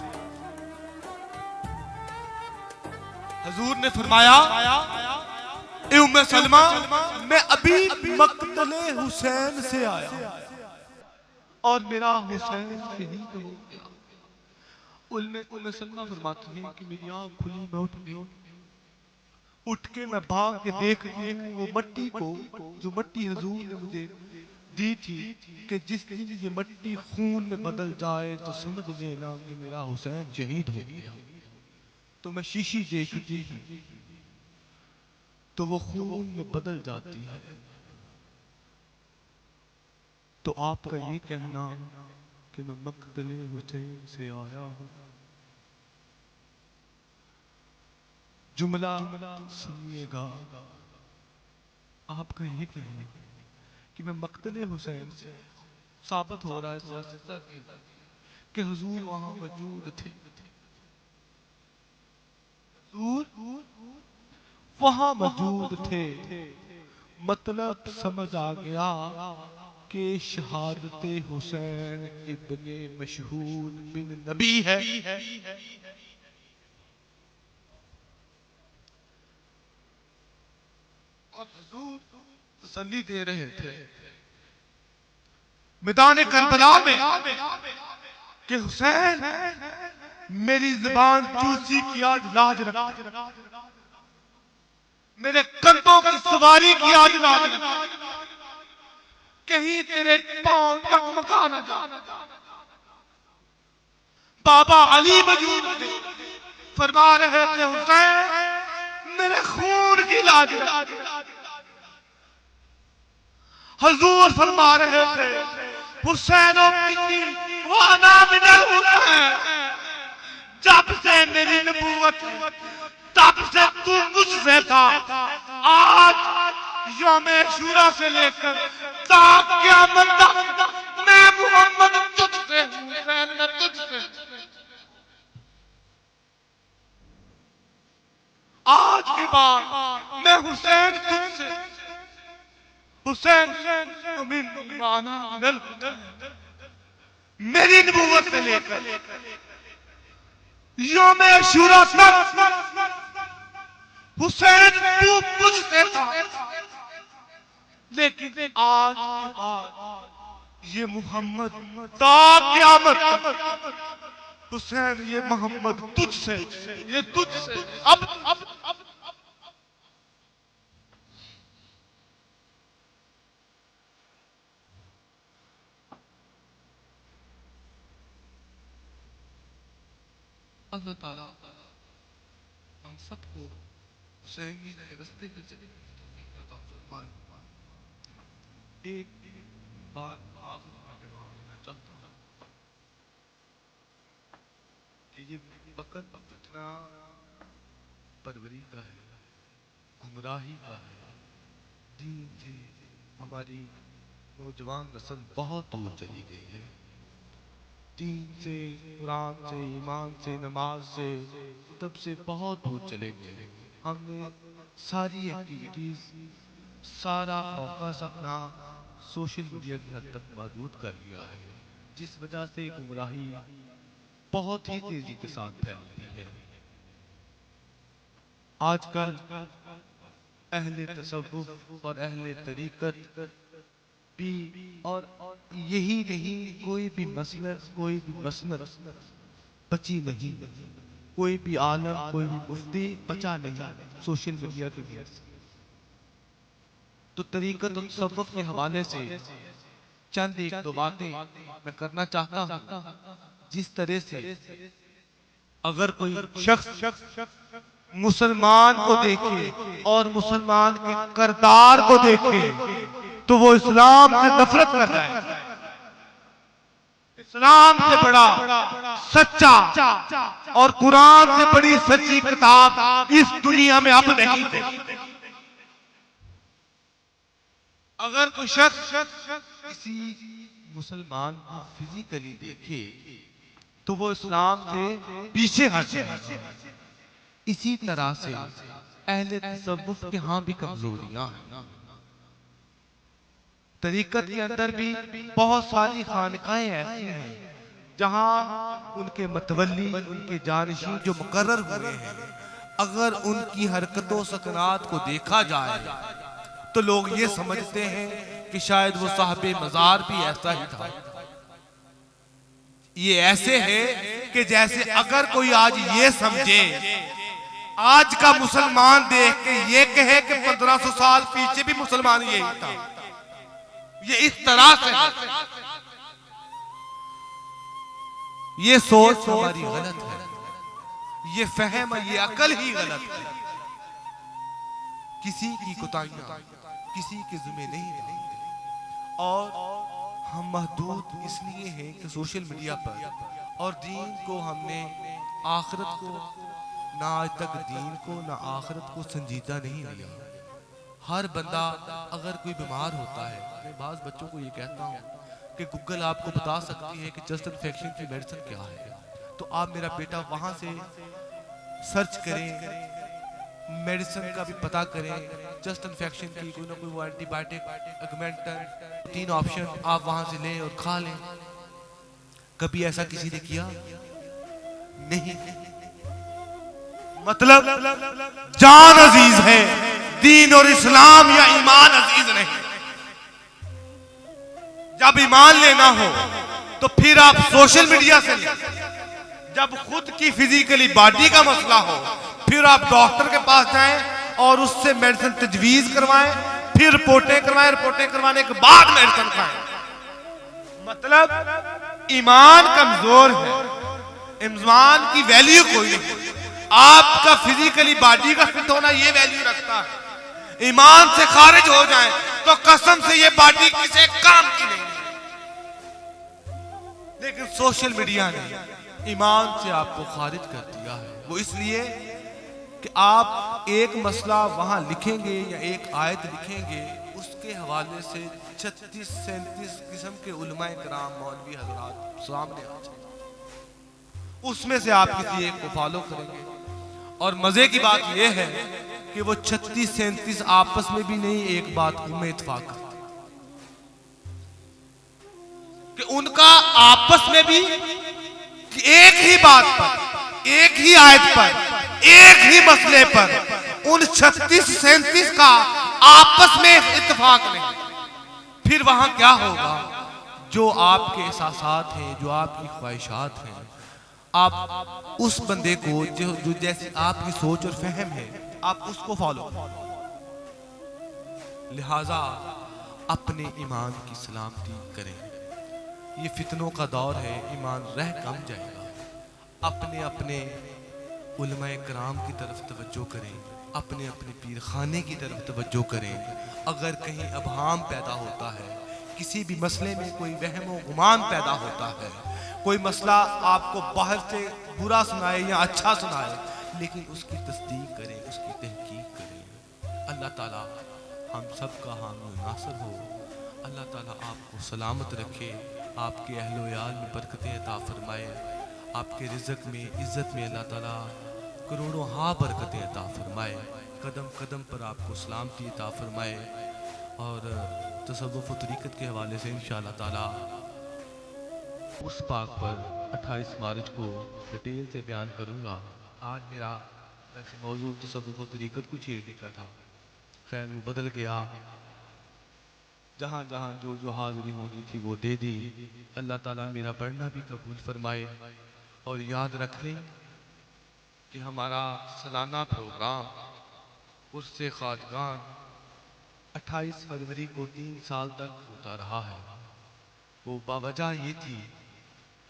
हुजूर ने फरमाया, ए उम्मे सलमा, मैं अभी मक्तले हुसैन से आया और मेरा हुसैन शहीद हो गया। उम्मे सलमा फरमाती है कि मेरी आंख खुली, मैं उठ गई। उठ के मैं भाग के देखती हूँ वो मट्टी को, जो मट्टी हुजूर ने मुझे दी थी कि जिस दिन ये मट्टी खून में बदल जाए तो समझ लेना कि मेरा हुसैन शहीद हो गया। तो मैं शीशी देखती हूँ तो वो खून में बदल जाती है। तो आपका ये कहना कि मैं मक्तले हुसैन से आया हूँ, जुमला सुनिएगा। आपका ये कहना कि मैं मक्तले हुसैन से, साबित हो रहा है कि हुजूर वहां मौजूद थे, हुजूर वहां मौजूद थे, मतलब समझ आ गया कि शहादत हुसैन इब्ने मशहूद बिन नबी है। और हुजूर तसल्ली दे रहे थे मैदान करबला में कि हुसैन मेरी जुबान चूसी की आज लाज रख, मेरे कंधों की सवारी की आज लाज रख, कहीं तेरे पांव टकमका न जाना। बाबा अली मौजूद थे, फरमा रहे थे हुसैन मेरे खून की लाज रख। हुजूर फरमा रहे थे हुसैन वाना मिनल हुसैन, जब से मेरी नबूवत तब से तू मुझसे था, आज यौमे शूरा से लेकर ता क़यामत तक मैं मोहम्मद तुझसे हूं, हुसैन मैं तुझसे। आज के बाद मैं हुसैन तुझसे, हुसैन माना मेरी नबूवत से लेकर यौमे शूरा तक हुसैन तू मुझसे था, लेकिन आज ये मोहम्मद ता क़यामत हुसैन ये मोहम्मद तुझसे, ये तुझसे। अब अल्लाह ताला हम सबको सही रास्ते पे चलने की तौफीक अता फरमाए। एक बात मैं चाहता हूँ कि ये वक्त फितना परवरी का है, गुमराही का है। दीन से हमारी नौजवान नस्ल बहुत दूर चली गई है। दीन से, कुरान से, ईमान से, नमाज से, तब से बहुत दूर चले गए। हमने सारी एक्टिविटीज, सारा फोकस अपना सोशल मीडिया की हद तक महदूद कर लिया है, जिस वजह से गुमराही बहुत ही तेजी के साथ फैलती है। आजकल अहले तसव्वुफ और अहले तरीकत भी, और यही नहीं कोई भी मसलक, कोई भी मसनद बची नहीं, कोई भी आलम, कोई भी मुफ्ती बचा नहीं सोशल मीडिया की वजह से। तो तरीकत और तसव्वुफ के हवाले से चंद एक दो बातें मैं करना चाहता हूँ। जिस तरह से अगर कोई शख्स मुसलमान को देखे और मुसलमान के किरदार को देखे तो वो इस्लाम से नफरत करता है। इस्लाम से बड़ा सच्चा और कुरान से बड़ी सच्ची किताब इस दुनिया में अब नहीं है। अगर कोई शख्स किसी मुसलमान को फिजिकली देखे तो वो इस्लाम से पीछे हट जाए। इसी तरह से अहले तसव्वुफ के यहाँ भी कमजोरियां हैं। तरीकत के अंदर भी बहुत सारी खानकाएं ऐसी हैं जहां उनके मतवल्ली, उनके जानशीन जो मुकर्रर हुए हैं, अगर उनकी हरकतों सकनात को देखा जाए तो लोग ये समझते हैं कि शायद वो साहिबे मजार भी ऐसा ही था। ये ऐसे है कि जैसे अगर कोई आज ये समझे, आज का मुसलमान देख के ये कहे कि 1500 साल पीछे भी मुसलमान यही था। ये इस तरह से ये सोच हमारी गलत है, ये फहम, ये अकल ही गलत है। किसी की कोताहियां किसी के जिम्मे नहीं रहेंगे। और हम महदूद इसलिए हैं कि सोशल मीडिया पर और दीन को हमने आखिरत को ना आज तक दीन को ना आखिरत को संजीदा नहीं लिया। हर बंदा अगर कोई बीमार होता है, मैं बाज़ बच्चों को ये कहता हूँ कि गूगल आपको बता सकती है कि चेस्ट इन्फेक्शन की मेडिसिन क्या है, तो आप मेरा बेटा वहाँ से सर्च करें, मेडिसिन का भी पता करें, जस्ट इन्फेक्शन की कोई ना कोई वो एंटीबायोटिक, ऑगमेंटन, 3 ऑप्शन आप वहां से लें और खा लें। कभी ऐसा किसी ने किया नहीं। मतलब जान अजीज है, दीन और इस्लाम या ईमान अजीज नहीं। जब ईमान लेना हो तो फिर आप सोशल मीडिया से लें। जब खुद की फिजिकली बॉडी का मसला हो फिर आप डॉक्टर के पास जाएं और उससे मेडिसिन तजवीज करवाएं, फिर रिपोर्टें करवाएं, रिपोर्टें करवाने के बाद मेडिसिन खाएं। मतलब ईमान कमजोर है, ईमान की वैल्यू कोई नहीं। आपका फिजिकली बॉडी का फिट होना ये वैल्यू रखता है। ईमान से खारिज हो जाए तो कसम से ये बॉडी किसी काम की नहीं। लेकिन सोशल मीडिया ने ईमान से आपको खारिज कर दिया है। वो इसलिए कि आप एक मसला वहां लिखेंगे या एक आयत लिखेंगे, उसके हवाले से 36-37 किस्म के उलमाए कराम, मौलवी हजरात सामने आ जाए। उसमें से आप किसी एक को फॉलो करेंगे। और मजे की बात यह है कि वो 36-37 आपस में भी नहीं एक बात में इत्तेफाक करते कि उनका आपस में भी कि एक ही बात पर, एक ही आयत पर, एक ही मसले पर उन 36-37 का आपस में इत्तेफाक नहीं। फिर वहां क्या होगा? जो आपके एहसासात हैं, जो आपकी ख्वाहिशात हैं, आप उस बंदे को जो जैसी आपकी सोच और फहम है आप उसको फॉलो करें। लिहाजा अपने ईमान की सलामती करें। ये फितनों का दौर है, ईमान रह कम जाएगा। अपने अपने उलमाए कराम की तरफ तवज्जो करें, अपने अपने पीर खाने की तरफ तवज्जो करें। अगर कहीं अबहाम पैदा होता है, किसी भी मसले में कोई वहम व गुमान पैदा होता है, कोई मसला आपको बाहर से बुरा सुनाए या अच्छा सुनाए, लेकिन उसकी तस्दीक करें, उसकी तहकीक करें। अल्लाह ताला हम सब का हामी नासर हो। अल्लाह ताला आपको सलामत रखे, आपके अहलो याल में बरकतें अता फरमाए, आपके रिज़्क़ में, इज़्ज़त में अल्लाह ताला करोड़ों हाँ बरकतें अता फरमाए, कदम कदम पर आपको सलामती अता फरमाए। और तसव्वुफ़ व तरीक़त के हवाले से इंशाअल्लाह ताला उस पाक पर 28 मार्च को डिटेल से बयान करूँगा। आज मेरा वैसे मौजूद तसव्वुफ़ व तरीक़त कुछ ही लिखा था, खैर वो बदल गया। जहाँ जहाँ जो जो हाज़िरी होनी थी वो दे दी। अल्लाह ताला मेरा पढ़ना भी कबूल फरमाए। और याद रख लें कि हमारा सालाना प्रोग्राम उर्से ख़ाजगान 28 फरवरी को 3 साल तक होता रहा है। वो बावजह ये थी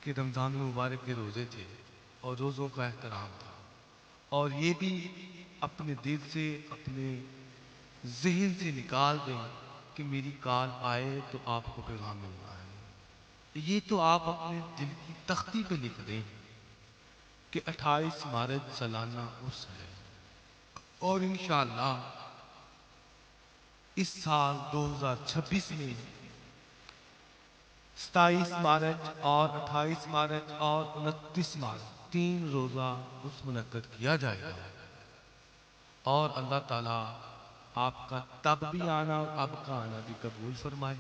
कि रमज़ान मुबारक के रोज़े थे और रोज़ों का एहतराम था। और ये भी अपने दिल से, अपने जहन से निकाल दें कि मेरी कॉल आए तो आपको पैगाम मिलना है। ये तो आप अपने दिल की तख्ती पे लिख दें कि 28 मार्च सालाना उर्स है। और इंशाअल्लाह इस साल 2026 में 27 मार्च और 28 मार्च और 29 मार्च 3 रोज़ा उर्स मुनक्कद किया जाएगा। और अल्लाह ताला आपका तब भी आना और अब का आना भी कबूल फरमाए।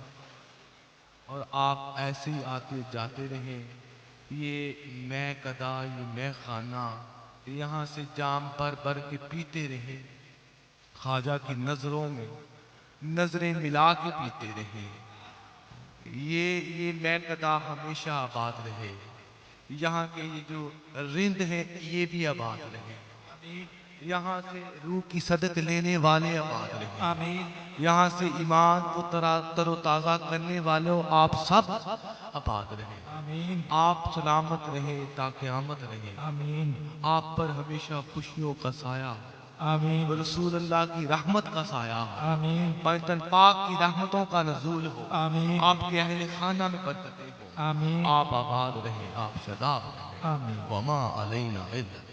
और आप ऐसे ही आते जाते रहें। ये मैं कदा, ये मैं खाना, यहाँ से जाम भर भर के पीते रहे। ख्वाजा की नज़रों में नजरें मिला के पीते रहे। ये मैं कदा हमेशा आबाद रहे। यहाँ के ये जो रिंद है ये भी आबाद रहे। यहाँ से रूह की सदक लेने वाले आबाद रहे। आमीन। यहाँ से ईमान को तरोताज़ा करने वालों आप सब आबाद रहे। आमीन। आप सलामत रहे ताकि आमद रहे। आमीन। आप पर हमेशा खुशियों का साया, आमीन। रसूल अल्लाह की रहमत का साया, आमीन। पैतन पाक की रहमतों का नज़ूल हो। आमीन। आपके अहले खाना में बरकतें हो। आमीन। आप आबाद रहे, आप शदाब रहे। आमीन। वमा अलैना इल्ला